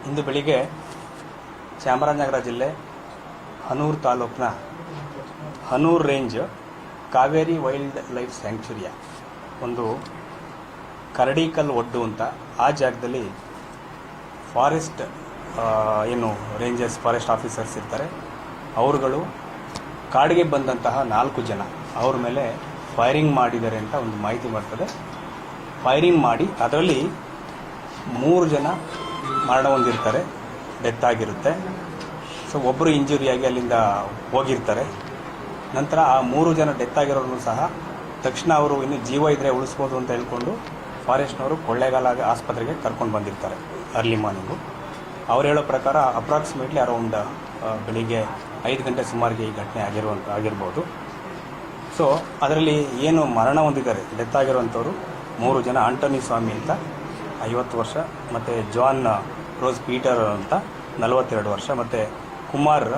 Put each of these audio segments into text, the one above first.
ಇಂದು ಬೆಳಿಗ್ಗೆ ಚಾಮರಾಜನಗರ ಜಿಲ್ಲೆ ಹನೂರು ತಾಲೂಕಿನ Hanur range Kaveri wildlife ಸ್ಯಾಂಕ್ಚುರಿಯ ಒಂದು ಕರಡಿಕಲ್ ಒಡ್ಡು ಅಂತ ಆ ಜಾಗದಲ್ಲಿ ಫಾರೆಸ್ಟ್ ಏನು ರೇಂಜರ್ಸ್ ಫಾರೆಸ್ಟ್ ಆಫೀಸರ್ಸ್ ಇರ್ತಾರೆ ಅವರುಗಳು ಕಾಡಿಗೆ ಬಂದಂತಹ 4 ಜನ ಅವ್ರ ಮೇಲೆ ಫೈರಿಂಗ್ ಮಾಡಿದ್ದಾರೆ ಅಂತ ಒಂದು ಮಾಹಿತಿ ಬರ್ತದೆ. ಫೈರಿಂಗ್ ಮಾಡಿ ಅದರಲ್ಲಿ 3 ಜನ ಮರಣ ಹೊಂದಿರ್ತಾರೆ, ಡೆತ್ ಆಗಿರುತ್ತೆ. ಸೊ ಒಬ್ಬರು ಇಂಜುರಿಯಾಗಿ ಅಲ್ಲಿಂದ ಹೋಗಿರ್ತಾರೆ. ನಂತರ ಆ 3 ಜನ ಡೆತ್ ಆಗಿರೋರು ಸಹ ತಕ್ಷಣ ಅವರು ಇನ್ನು ಜೀವ ಇದ್ದರೆ ಉಳಿಸ್ಬೋದು ಅಂತ ಹೇಳ್ಕೊಂಡು ಫಾರೆಸ್ಟ್ನವರು ಕೊಳ್ಳೇಗಾಲ ಆಸ್ಪತ್ರೆಗೆ ಕರ್ಕೊಂಡು ಬಂದಿರ್ತಾರೆ ಅರ್ಲಿ ಮಾರ್ನಿಂಗು. ಅವ್ರು ಹೇಳೋ ಪ್ರಕಾರ ಅಪ್ರಾಕ್ಸಿಮೇಟ್ಲಿ ಅರೌಂಡ್ ಬೆಳಿಗ್ಗೆ 5 ಗಂಟೆ ಸುಮಾರಿಗೆ ಈ ಘಟನೆ ಆಗಿರ್ಬೋದು. ಸೊ ಅದರಲ್ಲಿ ಏನು ಮರಣ ಹೊಂದಿದ್ದಾರೆ ಡೆತ್ ಆಗಿರುವಂಥವ್ರು 3 ಜನ, ಆಂಟೋನಿ ಸ್ವಾಮಿ ಅಂತ 50 ವರ್ಷ, ಮತ್ತು ಜಾನ್ ರೋಸ್ ಪೀಟರ್ ಅಂತ 42 ವರ್ಷ, ಮತ್ತು ಕುಮಾರ್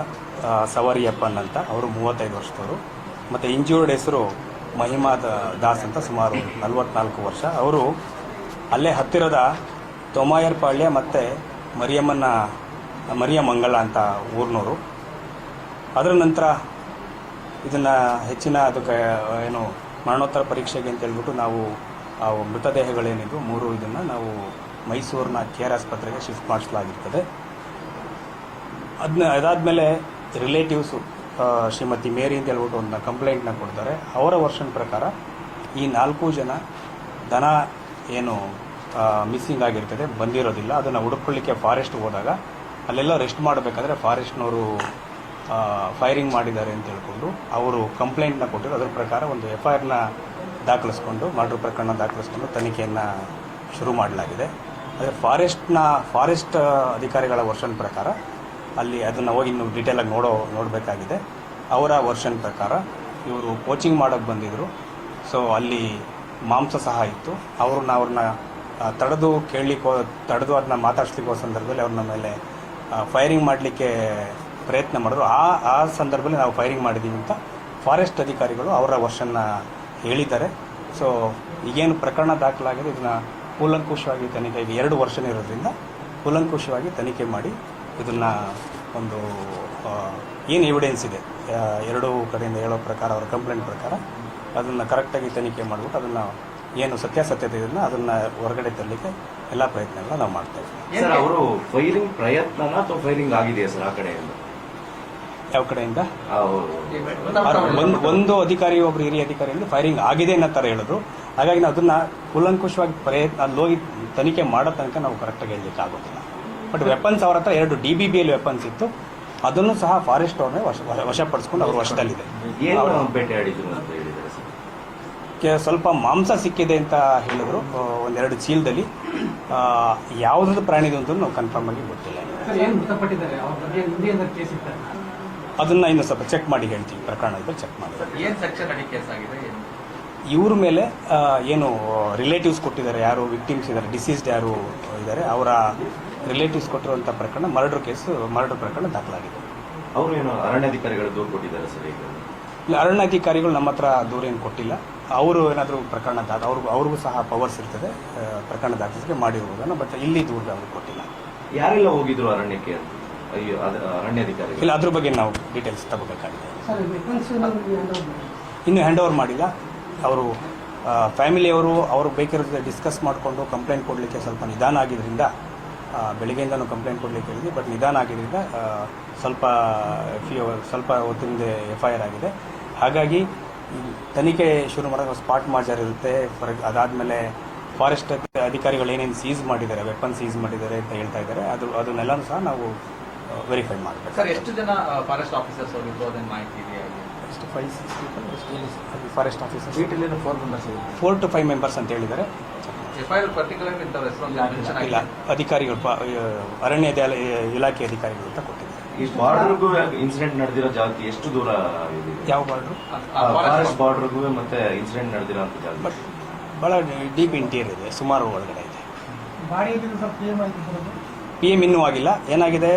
ಸವಾರಿಯಪ್ಪನ್ ಅಂತ ಅವರು 35 ವರ್ಷದವರು, ಮತ್ತು ಇಂಜೂರ್ಡ್ ಹೆಸರು ಮಹಿಮಾ ದಾಸ್ ಅಂತ ಸುಮಾರು 44 ವರ್ಷ. ಅವರು ಅಲ್ಲೇ ಹತ್ತಿರದ ತೊಮಾಯರ್ಪಾಳ್ಯ ಮತ್ತು ಮರಿಯಮಂಗಳ ಅಂತ ಊರಿನವರು. ಅದರ ನಂತರ ಇದನ್ನು ಹೆಚ್ಚಿನ ಅದಕ್ಕೆ ಏನು ಮರಣೋತ್ತರ ಪರೀಕ್ಷೆಗೆ ಅಂತ ಹೇಳ್ಬಿಟ್ಟು ನಾವು ಆ ಮೃತದೇಹಗಳೇನಿದ್ದು 3 ಇದನ್ನು ನಾವು ಮೈಸೂರಿನ ಕೇರ್ ಆಸ್ಪತ್ರೆಗೆ ಶಿಫ್ಟ್ ಮಾಡಿಸಲಾಗಿರ್ತದೆ. ಅದಾದಮೇಲೆ ರಿಲೇಟಿವ್ಸು ಶ್ರೀಮತಿ ಮೇರಿ ಅಂತ ಹೇಳ್ಬಿಟ್ಟು ಒಂದು ಕಂಪ್ಲೇಂಟ್ನ ಕೊಡ್ತಾರೆ. ಅವರ ವರ್ಷನ್ ಪ್ರಕಾರ ಈ 4 ಜನ ದನ ಏನು ಮಿಸ್ಸಿಂಗ್ ಆಗಿರ್ತದೆ, ಬಂದಿರೋದಿಲ್ಲ, ಅದನ್ನು ಹುಡುಕೊಳ್ಳಿಕ್ಕೆ ಫಾರೆಸ್ಟ್ ಹೋದಾಗ ಅಲ್ಲೆಲ್ಲ ರೆಸ್ಟ್ ಮಾಡಬೇಕಾದ್ರೆ ಫಾರೆಸ್ಟ್ನವರು ಫೈರಿಂಗ್ ಮಾಡಿದ್ದಾರೆ ಅಂತ ಹೇಳ್ಕೊಂಡು ಅವರು ಕಂಪ್ಲೇಂಟ್ನ ಕೊಟ್ಟಿದ್ರು. ಅದರ ಪ್ರಕಾರ ಒಂದು FIRನ ದಾಖಲಿಸ್ಕೊಂಡು ಮರ್ಡರ್ ಪ್ರಕರಣ ದಾಖಲಿಸ್ಕೊಂಡು ತನಿಖೆಯನ್ನು ಶುರು ಮಾಡಲಾಗಿದೆ. ಆದರೆ ಫಾರೆಸ್ಟ್ ಅಧಿಕಾರಿಗಳ ವರ್ಷನ್ ಪ್ರಕಾರ ಅಲ್ಲಿ ಅದನ್ನು ಹೋಗಿ ಇನ್ನು ಡೀಟೇಲಾಗಿ ನೋಡಬೇಕಾಗಿದೆ. ಅವರ ವರ್ಷನ್ ಪ್ರಕಾರ ಇವರು ಕೋಚಿಂಗ್ ಮಾಡೋಕ್ಕೆ ಬಂದಿದ್ದರು. ಸೊ ಅಲ್ಲಿ ಮಾಂಸ ಸಹ ಇತ್ತು. ಅವ್ರನ್ನ ತಡೆದು ಅದನ್ನ ಮಾತಾಡಿಸ್ಲಿಕ್ಕೆ ಹೋದ ಸಂದರ್ಭದಲ್ಲಿ ಅವ್ರನ್ನ ಮೇಲೆ ಫೈರಿಂಗ್ ಮಾಡಲಿಕ್ಕೆ ಪ್ರಯತ್ನ ಮಾಡಿದ್ರು. ಆ ಸಂದರ್ಭದಲ್ಲಿ ನಾವು ಫೈರಿಂಗ್ ಮಾಡಿದ್ದೀವಿ ಅಂತ ಫಾರೆಸ್ಟ್ ಅಧಿಕಾರಿಗಳು ಅವರ ವರ್ಷನ್ನ ಹೇಳಿದ್ದಾರೆ. ಸೊ ಈಗೇನು ಪ್ರಕರಣ ದಾಖಲಾಗಿದೆ ಇದನ್ನು ಕೂಲಂಕುಷವಾಗಿ ತನಿಖೆ, ಈಗ 2 ವರ್ಷ ಇರೋದ್ರಿಂದ ಕೂಲಂಕುಷವಾಗಿ ತನಿಖೆ ಮಾಡಿ ಇದನ್ನು ಒಂದು ಏನು ಎವಿಡೆನ್ಸ್ ಇದೆ 2 ಕಡೆಯಿಂದ ಹೇಳೋ ಪ್ರಕಾರ ಅವರ ಕಂಪ್ಲೇಂಟ್ ಪ್ರಕಾರ ಅದನ್ನು ಕರೆಕ್ಟಾಗಿ ತನಿಖೆ ಮಾಡಿಬಿಟ್ಟು ಅದನ್ನು ಏನು ಸತ್ಯಾಸತ್ಯತೆ ಇದನ್ನು ಅದನ್ನು ಹೊರಗಡೆ ತರಲಿಕ್ಕೆ ಎಲ್ಲ ಪ್ರಯತ್ನಗಳನ್ನ ನಾವು ಮಾಡ್ತಾ ಇದ್ದೀವಿ. ಸರ್, ಅವರು ಫೈರಿಂಗ್ ಪ್ರಯತ್ನ ಅಥವಾ ಫೈರಿಂಗ್ ಆಗಿದೆಯಾ ಸರ್ ಆ ಕಡೆಯಿಂದ? ಯಾವ ಕಡೆಯಿಂದ? ಒಂದು ಅಧಿಕಾರಿ, ಒಬ್ಬರು ಹಿರಿಯ ಅಧಿಕಾರಿಯಿಂದ ಫೈರಿಂಗ್ ಆಗಿದೆ ಅನ್ನೋ ಥರ ಹೇಳಿದ್ರು. ಹಾಗಾಗಿ ನಾವು ಅದನ್ನು ಕೂಲಂಕುಷವಾಗಿ ಅಲ್ಲಿ ಹೋಗಿ ತನಿಖೆ ಮಾಡೋ ತನಕ ನಾವು ಕರೆಕ್ಟಾಗಿ ಹೇಳಲಿಕ್ಕೆ ಆಗೋದಿಲ್ಲ. ಬಟ್ ವೆಪನ್ಸ್ ಅವ್ರ ಹತ್ರ 2 DBBL ವೆಪನ್ಸ್ ಇತ್ತು. ಅದನ್ನು ಸಹ ಫಾರೆಸ್ಟ್ ಅವ್ರನ್ನೇ ವಶಪಡಿಸ್ಕೊಂಡು ಅವರು ವಶದಲ್ಲಿದೆ. ಸ್ವಲ್ಪ ಮಾಂಸ ಸಿಕ್ಕಿದೆ ಅಂತ ಹೇಳಿದ್ರು, 1-2 ಚೀಲದಲ್ಲಿ. ಯಾವುದಾದ್ರು ಪ್ರಾಣಿದು ಅಂತ ನಾವು ಕನ್ಫರ್ಮ್ ಆಗಿ ಗೊತ್ತಿಲ್ಲ. ಅದನ್ನ ಇನ್ನು ಸ್ವಲ್ಪ ಚೆಕ್ ಮಾಡಿ ಹೇಳ್ತೀವಿ, ಪ್ರಕರಣದಲ್ಲಿ ಚೆಕ್ ಮಾಡಿ. ಇವ್ರ ಮೇಲೆ ಏನು ರಿಲೇಟಿವ್ಸ್ ಕೊಟ್ಟಿದ್ದಾರೆ, ಯಾರು ವಿಕ್ಟಿಮ್ಸ್ ಇದ್ದಾರೆ, ಡಿಸೀಸ್ಡ್ ಯಾರು ಇದ್ದಾರೆ, ಅವರ ರಿಲೇಟಿವ್ಸ್ ಕೊಟ್ಟಿರುವಂಥ ಪ್ರಕರಣ ಮರ್ಡರ್ ಪ್ರಕರಣ ದಾಖಲಾಗಿದೆ. ಅವರು ಏನು ಅರಣ್ಯಾಧಿಕಾರಿಗಳು ದೂರು ಕೊಟ್ಟಿದ್ದಾರೆ ಸರ್? ಇಲ್ಲ, ಅರಣ್ಯಾಧಿಕಾರಿಗಳು ನಮ್ಮ ಹತ್ರ ದೂರ ಏನು ಕೊಟ್ಟಿಲ್ಲ. ಅವರು ಏನಾದರೂ ಪ್ರಕರಣ ಅವ್ರಿಗೂ ಸಹ ಪವರ್ಸ್ ಇರ್ತದೆ ಪ್ರಕರಣ ದಾಖಲಿಸಿಕೆ ಮಾಡಿರುವುದನ್ನು. ಬಟ್ ಇಲ್ಲಿ ದೂರ ಅವ್ರಿಗೆ ಕೊಟ್ಟಿಲ್ಲ. ಯಾರೆಲ್ಲ ಹೋಗಿದ್ರು ಅರಣ್ಯಕ್ಕೆ ಅಂತ? ಅರಣ್ಯಾಧಿಕಾರಿ ಇಲ್ಲ, ಅದ್ರ ಬಗ್ಗೆ ನಾವು ಡೀಟೇಲ್ಸ್ ತಗೋಬೇಕಾಗಿದೆ. ಇನ್ನೂ ಹ್ಯಾಂಡ್ ಓವರ್ ಮಾಡಿಲ್ಲ. ಅವರು ಫ್ಯಾಮಿಲಿಯವರು ಅವ್ರಿಗೆ ಬೇಕಿರೋದು ಡಿಸ್ಕಸ್ ಮಾಡಿಕೊಂಡು ಕಂಪ್ಲೇಂಟ್ ಕೊಡಲಿಕ್ಕೆ ಸ್ವಲ್ಪ ನಿಧಾನ ಆಗಿದ್ದರಿಂದ, ಬೆಳಿಗ್ಗೆಯಿಂದನೂ ಕಂಪ್ಲೇಂಟ್ ಕೊಡಲಿಕ್ಕೆ ಹೇಳಿದ್ವಿ. ಬಟ್ ನಿಧಾನ ಆಗಿದ್ದರಿಂದ ಸ್ವಲ್ಪ ಹೊತ್ತಿನಿಂದ FIR ಆಗಿದೆ. ಹಾಗಾಗಿ ತನಿಖೆ ಶುರು ಮಾಡಿದಾಗ ಸ್ಪಾಟ್ ಮಾರ್ಜರ್ ಇರುತ್ತೆ. ಅದಾದಮೇಲೆ ಫಾರೆಸ್ಟ್ ಅಧಿಕಾರಿಗಳು ಏನೇನು ಸೀಸ್ ಮಾಡಿದ್ದಾರೆ, ವೆಪನ್ ಸೀಸ್ ಮಾಡಿದ್ದಾರೆ ಅಂತ ಹೇಳ್ತಾ ಇದ್ದಾರೆ. ಅದನ್ನೆಲ್ಲನೂ ಸಹ ನಾವು ವೆರಿಫೈ ಮಾಡಬೇಕು. ಸರ್, ಎಷ್ಟು ಜನ ಫಾರೆಸ್ಟ್ ಆಫೀಸರ್ಸ್ ಹೋಗಿದ್ದು ಅದನ್ನು ಮಾಹಿತಿ ಇದೆಯಾ? 5 ಫಾರೆಸ್ಟ್ ಆಫೀಸರ್ಸ್, 4 to 5 ಮೆಂಬರ್ಸ್ ಅಂತ ಹೇಳಿದ್ದಾರೆ. ಇಲ್ಲ, ಅಧಿಕಾರಿಗಳು, ಅರಣ್ಯ ಇಲಾಖೆ ಅಧಿಕಾರಿಗಳು ಅಂತ ಕೊಟ್ಟಿದ್ದಾರೆ. ಈ ಬಾರ್ಡರ್ಗೂ ಇನ್ಸಿಡೆಂಟ್ ನಡೆದಿರೋ ಜಾಗಕ್ಕೆ ಎಷ್ಟು ದೂರ ಇದೆ? ಯಾವ ಬಾರ್ಡರ್? ಫಾರೆಸ್ಟ್ ಬಾರ್ಡರ್ಗೂ ಮತ್ತೆ ಇನ್ಸಿಡೆಂಟ್ ನಡೆದಿರೋ ಅಂತ ಜಾಗ ಬಟ್ ಭಾಳ ಡೀಪ್ ಇಂಟೀರಿಯರ್ ಇದೆ, ಸುಮಾರು ಒಳಗಡೆ ಇದೆ. PM ಇನ್ನೂ ಆಗಿಲ್ಲ. ಏನಾಗಿದೆ,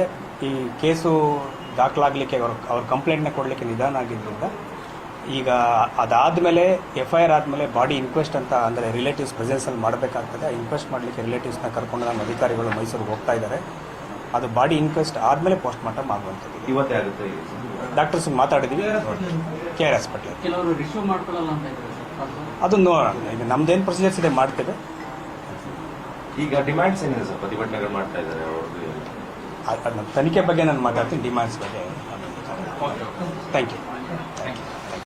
ಈ ಕೇಸು ದಾಖಲಾಗಲಿಕ್ಕೆ ಅವ್ರ ಕಂಪ್ಲೇಂಟ್ನ ಕೊಡಲಿಕ್ಕೆ ನಿಧಾನ ಆಗಿದ್ದರಿಂದ ಈಗ ಅದಾದಮೇಲೆ FIR ಆದಮೇಲೆ ಬಾಡಿ ಇನ್ಕ್ವೆಸ್ಟ್ ಅಂತ, ಅಂದರೆ ರಿಲೇಟಿವ್ಸ್ ಪ್ರೆಸೆನ್ಸಲ್ಲಿ ಮಾಡಬೇಕಾಗ್ತದೆ. ಆ ಇನ್ಕ್ವೆಸ್ಟ್ ಮಾಡಲಿಕ್ಕೆ ರಿಲೇಟಿವ್ಸ್ನ ಕರ್ಕೊಂಡು ನಮ್ಮ ಅಧಿಕಾರಿಗಳು ಮೈಸೂರಿಗೆ ಹೋಗ್ತಾ ಇದ್ದಾರೆ. ಅದು ಬಾಡಿ ಇನ್ಕ್ವೆಸ್ಟ್ ಆದಮೇಲೆ ಪೋಸ್ಟ್ ಮಾರ್ಟಮ್ ಆಗುವಂಥದ್ದು. ಇವತ್ತೇ ಆಗುತ್ತೆ ಡಾಕ್ಟರ್ಸ್ ಮಾತಾಡಿದ್ದೀವಿ, KR ಹಾಸ್ಪಿಟ್ಲ್. ಕೆಲವರು ರಿಶ್ಯೂ ಮಾಡ್ಕೊಳ್ಳಲ್ಲ ಅಂತ ಇದ್ದಾರೆ ಸರ್. ಅದು ನೋಡೋಣ, ಈಗ ನಮ್ದೇನು ಪ್ರೊಸೀಜರ್ಸ್ ಇದೆ ಮಾಡ್ತೇವೆ. ಈಗ ಡಿಮ್ಯಾಂಡ್ಸ್ ಏನಿದೆ ಸರ್ ಪ್ರತಿಭಟನೆಗಳು ಮಾಡ್ತಾ ಇದ್ದಾರೆ ಅವ್ರದ್ದು? ತನಿಖೆ ಬಗ್ಗೆ ನಾನು ಮಾತಾಡ್ತೀನಿ, ಡಿಮ್ಯಾಂಡ್ಸ್ ಬಗ್ಗೆ. Thank you.